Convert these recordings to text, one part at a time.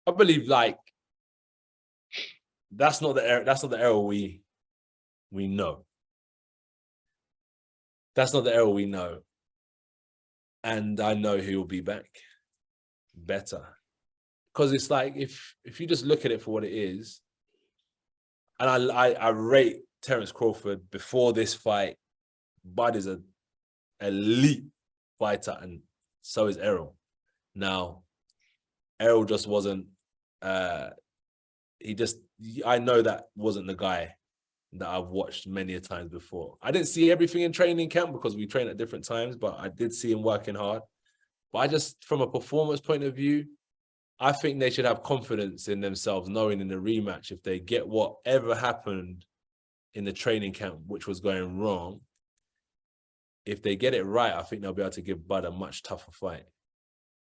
I believe like that's not the Errol we know. That's not the Errol we know. And I know he will be back better. Because it's like if you just look at it for what it is, and I rate Terence Crawford before this fight. Bud is an elite fighter, and so is Errol. Now, Errol just wasn't. I know that wasn't the guy that I've watched many a times before. I didn't see everything in training camp because we train at different times, but I did see him working hard. But I just, from a performance point of view, I think they should have confidence in themselves, knowing in the rematch, if they get whatever happened in the training camp, which was going wrong, if they get it right, I think they'll be able to give Bud a much tougher fight.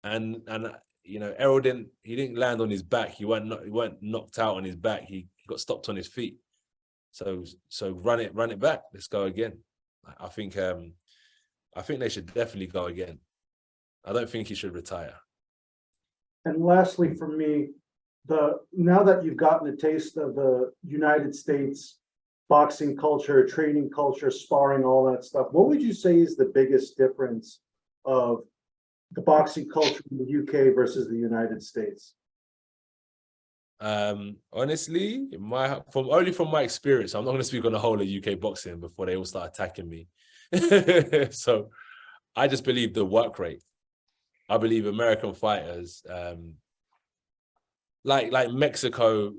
And you know, Errol didn't land on his back. He weren't knocked out on his back. He got stopped on his feet. So run it back. Let's go again. I think they should definitely go again. I don't think he should retire. And lastly, for me, now that you've gotten a taste of the United States boxing culture, training culture, sparring, all that stuff, what would you say is the biggest difference of the boxing culture in the UK versus the United States? Honestly, from my experience, I'm not going to speak on the whole of UK boxing before they all start attacking me. So I just believe the work rate. I believe American fighters, like Mexico,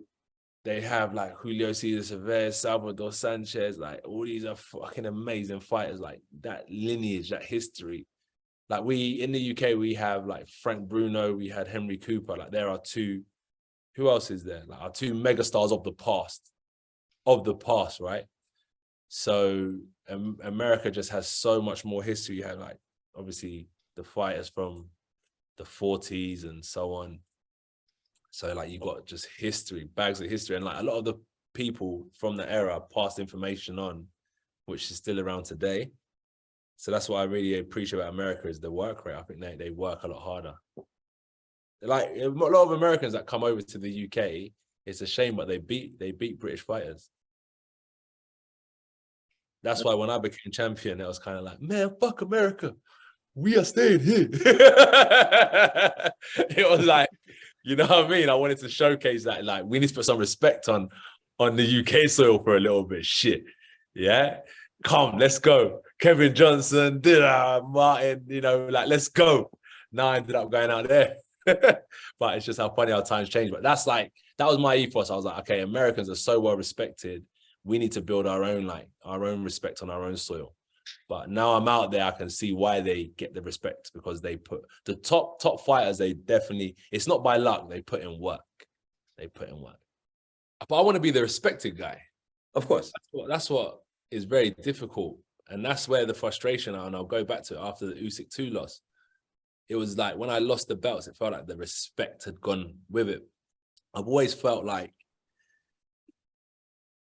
they have like Julio Cesar Chavez, Salvador Sanchez, like all these are fucking amazing fighters, like that lineage, that history. Like in the UK, we have like Frank Bruno, we had Henry Cooper. Like there are two, who else is there? Like our two megastars of the past, right? So America just has so much more history. You have like, obviously the fighters from the 40s and so on. So like you got just history, bags of history. And like a lot of the people from the era passed information on, which is still around today. So that's what I really appreciate about America is the work rate. I think they work a lot harder. Like a lot of Americans that come over to the UK, it's a shame, but they beat British fighters. That's why when I became champion, it was kind of like, man, fuck America. We are staying here. It was like, you know what I mean? I wanted to showcase that, like, we need to put some respect on the UK soil for a little bit. Shit. Yeah. Come, let's go. Kevin Johnson, Martin, you know, like, let's go. Now I ended up going out there. But it's just how funny how times change. But that was my ethos. I was like, okay, Americans are so well respected. We need to build our own respect on our own soil. But now I'm out there, I can see why they get the respect, because they put the top fighters, they definitely, it's not by luck, they put in work. But I want to be the respected guy. Of course. That's what is very difficult. And that's where the frustration, and I'll go back to it after the Usyk 2 loss. It was like when I lost the belts, it felt like the respect had gone with it. I've always felt like,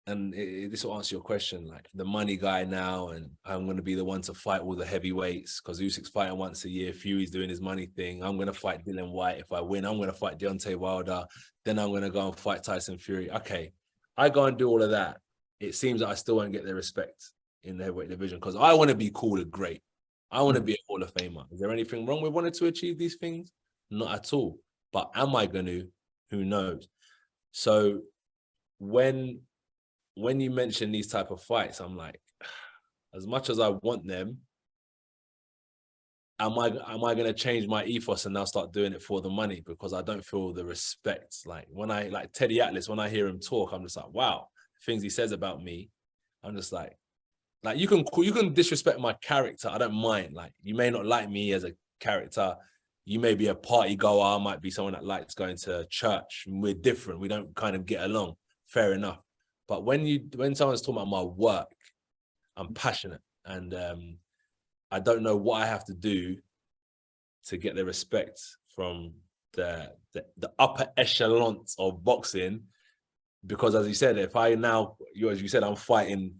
and this will answer your question, like the money guy now, and I'm going to be the one to fight all the heavyweights because Usyk's fighting once a year, Fury's doing his money thing. I'm going to fight Dillian Whyte. If I win, I'm going to fight Deontay Wilder. Then I'm going to go and fight Tyson Fury. Okay, I go and do all of that. It seems that I still won't get the respect in the heavyweight division because I want to be called a great. I want to be a Hall of Famer. Is there anything wrong with wanting to achieve these things? Not at all. But am I going to? Who knows? So when you mention these type of fights, I'm like, as much as I want them, am I going to change my ethos and now start doing it for the money? Because I don't feel the respect. Like Teddy Atlas, when I hear him talk, I'm just like, wow, things he says about me, I'm just like you can disrespect my character. I don't mind. Like, you may not like me as a character. You may be a party goer. I might be someone that likes going to church. We're different. We don't kind of get along. Fair enough. But when someone's talking about my work, I'm passionate, and I don't know what I have to do to get the respect from the upper echelons of boxing. Because as you said, as you said, I'm fighting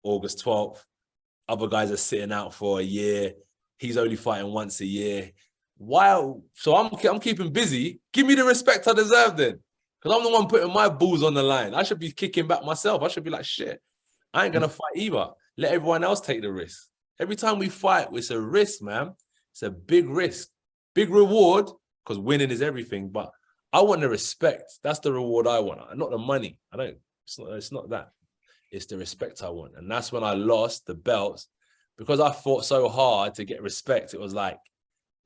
August 12th. Other guys are sitting out for a year. He's only fighting once a year. Wow. So I'm keeping busy. Give me the respect I deserve then. Because I'm the one putting my balls on the line. I should be kicking back myself. I should be like, shit, I ain't going to fight either. Let everyone else take the risk. Every time we fight, it's a risk, man. It's a big risk. Big reward, because winning is everything. But I want the respect. That's the reward I want. Not the money. It's not that. It's the respect I want. And that's when I lost the belts. Because I fought so hard to get respect, it was like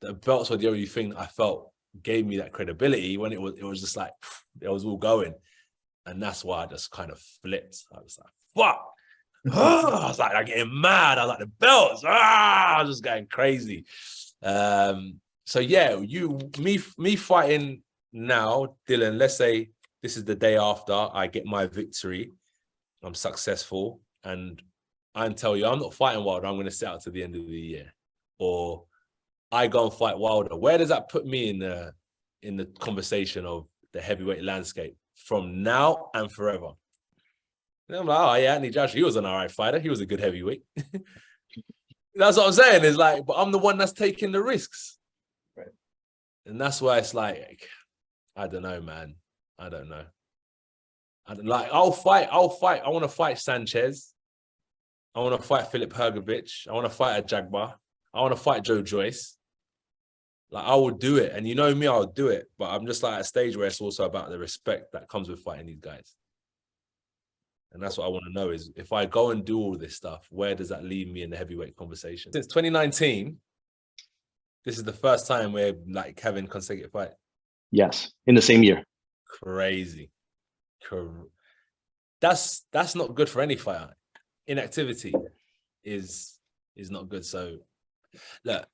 the belts were the only thing that I felt gave me that credibility, when it was just like, it was all going. And that's why I just kind of flipped. I was like, fuck. I was like, I'm getting mad. I was like, the belts. I was just going crazy. So yeah, me fighting now, Dillian, let's say this is the day after I get my victory, I'm successful, and I tell you, I'm not fighting Wilder, I'm going to sit out to the end of the year. Or I go and fight Wilder. Where does that put me in the conversation of the heavyweight landscape from now and forever? And I'm like, oh yeah, Anthony Joshua, he was an all right fighter. He was a good heavyweight. That's what I'm saying. It's like, but I'm the one that's taking the risks. Right. And that's why it's like, I don't know, man. I don't know. I'll fight. I want to fight Sanchez. I want to fight Philip Hergovich. I want to fight a Jagbar. I want to fight Joe Joyce. Like, I will do it. And you know me, I'll do it. But I'm just like at a stage where it's also about the respect that comes with fighting these guys. And that's what I want to know is, if I go and do all this stuff, where does that leave me in the heavyweight conversation? Since 2019, this is the first time we're like having consecutive fights. Yes, in the same year. Crazy. That's not good for any fighter. Inactivity is not good. So look,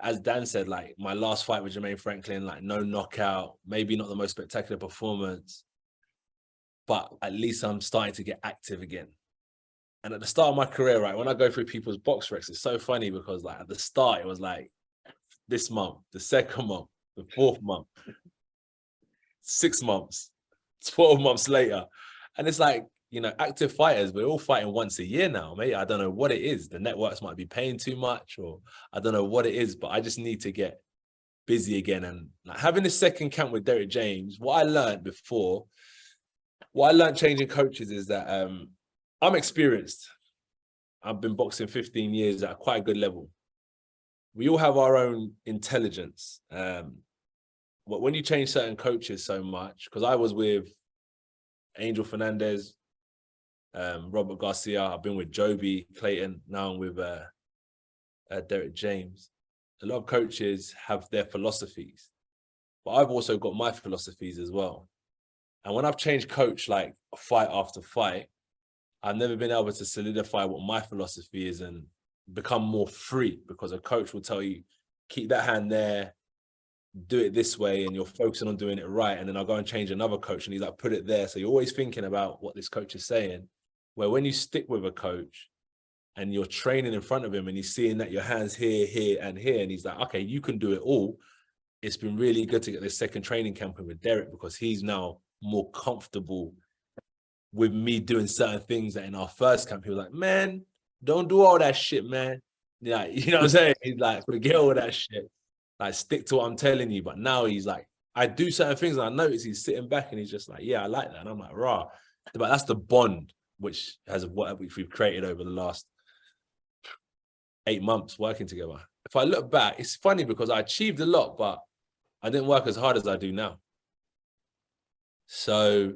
as Dan said, like my last fight with Jermaine Franklin, like no knockout, maybe not the most spectacular performance, but at least I'm starting to get active again. And at the start of my career, right, when I go through people's box recs, it's so funny because like at the start, it was like this month, the second month, the fourth month, 6 months, 12 months later. And it's like, you know, active fighters, we're all fighting once a year now. Maybe I don't know what it is. The networks might be paying too much, or I don't know what it is, but I just need to get busy again. And like having this second camp with Derek James, what I learned changing coaches is that I'm experienced. I've been boxing 15 years at quite a good level. We all have our own intelligence. But when you change certain coaches so much, because I was with Angel Fernandez, Robert Garcia, I've been with Joby Clayton, now I'm with Derek James. A lot of coaches have their philosophies, but I've also got my philosophies as well. And when I've changed coach, like fight after fight, I've never been able to solidify what my philosophy is and become more free, because a coach will tell you, keep that hand there, do it this way, and you're focusing on doing it right. And then I'll go and change another coach and he's like, put it there. So you're always thinking about what this coach is saying. Where when you stick with a coach and you're training in front of him and he's seeing that your hands here, here, and here, and he's like, okay, you can do it all. It's been really good to get this second training camp with Derek, because he's now more comfortable with me doing certain things that in our first camp, he was like, man, don't do all that shit, man. Yeah, you know what I'm saying? He's like, forget all that shit. Like, stick to what I'm telling you. But now he's like, I do certain things and I notice he's sitting back and he's just like, yeah, I like that. And I'm like, rah. But that's the bond which has what we've created over the last 8 months working together. If I look back, it's funny because I achieved a lot, but I didn't work as hard as I do now. So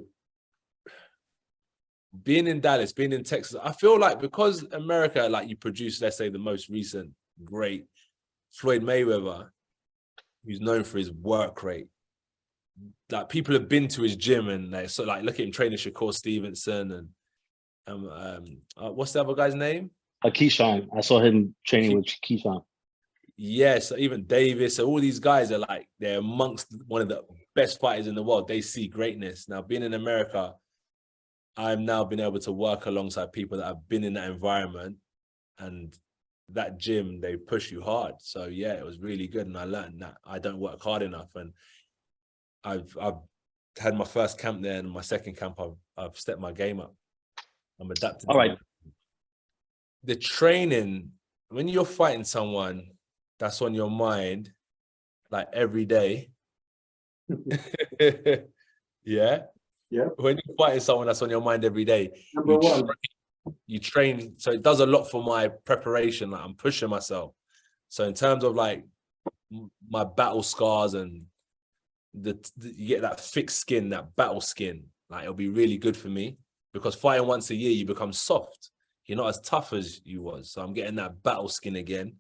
being in Dallas, being in Texas, I feel like because America, like you produce, let's say the most recent great Floyd Mayweather, who's known for his work rate. Like people have been to his gym and look at him training Shakur Stevenson and what's the other guy's name? Keyshawn. I saw him training with Keyshawn. Yes, even Davis. So all these guys are like, they're amongst one of the best fighters in the world. They see greatness. Now, being in America, I've now been able to work alongside people that have been in that environment, and that gym, they push you hard. So yeah, it was really good. And I learned that I don't work hard enough. And I've had my first camp there, and my second camp, I've stepped my game up. I'm adapting. All right. The training, when you're fighting someone that's on your mind, like every day. Yeah. Yeah. When you're fighting someone that's on your mind every day, Number one. you train. So it does a lot for my preparation. Like I'm pushing myself. So in terms of like my battle scars and you get that thick skin, that battle skin, like it'll be really good for me, because fighting once a year, you become soft. You're not as tough as you was. So I'm getting that battle skin again.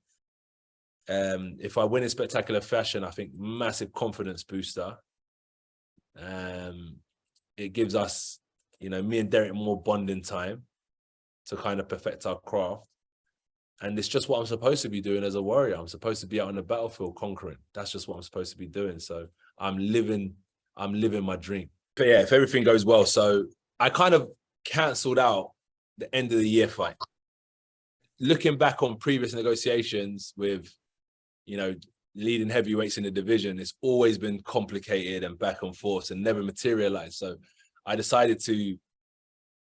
If I win in spectacular fashion, I think massive confidence booster. It gives us, you know, me and Derek more bonding time to kind of perfect our craft. And it's just what I'm supposed to be doing as a warrior. I'm supposed to be out on the battlefield conquering. That's just what I'm supposed to be doing. So I'm living my dream. But yeah, if everything goes well. So I kind of cancelled out the end of the year fight. Looking back on previous negotiations with, you know, leading heavyweights in the division, it's always been complicated and back and forth and never materialized. So I decided to,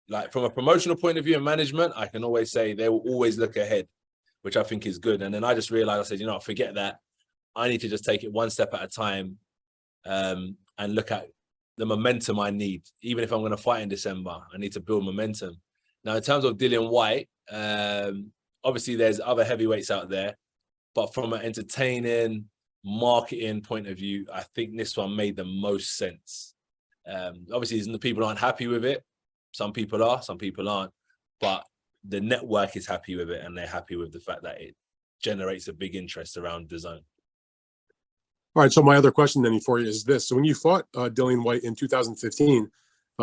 like, from a promotional point of view and management, I can always say they will always look ahead, which I think is good. And then I just realized, I said, you know, forget that. I need to just take it one step at a time, and look at the momentum I need. Even if I'm going to fight in December, I need to build momentum. Now, in terms of Dillian Whyte, obviously there's other heavyweights out there, but from an entertaining, marketing point of view, I think this one made the most sense. Obviously, the people aren't happy with it. Some people are, some people aren't. But the network is happy with it, and they're happy with the fact that it generates a big interest around the zone. All right. So my other question then for you is this. So when you fought Dillian Whyte in 2015,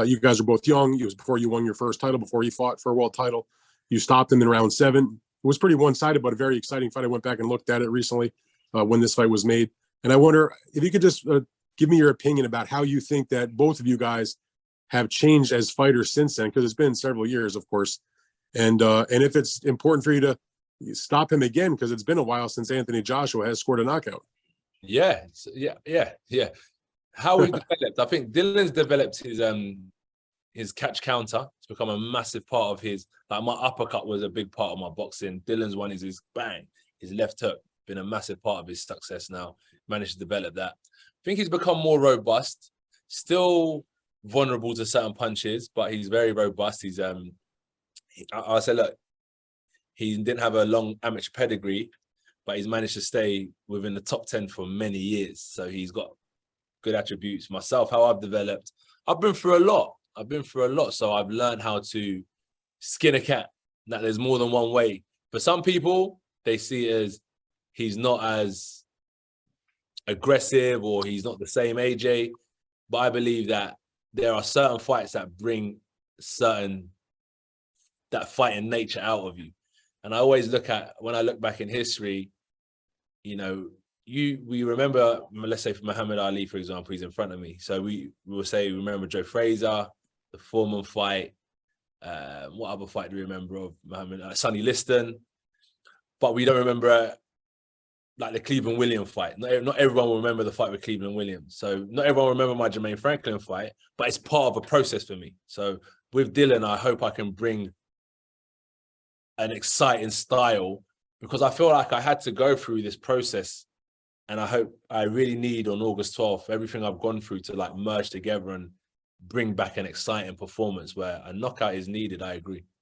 you guys were both young. It was before you won your first title, before you fought for a world title. You stopped him in round 7. It was pretty one-sided, but a very exciting fight. I went back and looked at it recently when this fight was made. And I wonder if you could just give me your opinion about how you think that both of you guys have changed as fighters since then, because it's been several years, of course. And if it's important for you to stop him again, because it's been a while since Anthony Joshua has scored a knockout. Yeah. How we developed, I think Dylan's developed his catch counter. It's become a massive part of his, like my uppercut was a big part of my boxing. Dylan's one is his bang, his left hook, been a massive part of his success now. Managed to develop that. I think he's become more robust, still vulnerable to certain punches, but he's very robust. He's I say, look, he didn't have a long amateur pedigree, but he's managed to stay within the top 10 for many years. So he's got good attributes. Myself, how I've developed, I've been through a lot. So I've learned how to skin a cat, that there's more than one way. For some people, they see it as he's not as aggressive or he's not the same AJ. But I believe that there are certain fights that bring that fighting nature out of you. And I always when I look back in history, you know, we remember, let's say for Muhammad Ali, for example, he's in front of me. So we will say, remember Joe Frazier, the Foreman fight. What other fight do we remember of Muhammad? Sonny Liston. But we don't remember like the Cleveland Williams fight. Not everyone will remember the fight with Cleveland Williams. So not everyone will remember my Jermaine Franklin fight, but it's part of a process for me. So with Dillian, I hope I can bring an exciting style, because I feel like I had to go through this process, and I hope I really need on August 12th, everything I've gone through to like merge together and bring back an exciting performance where a knockout is needed. I agree.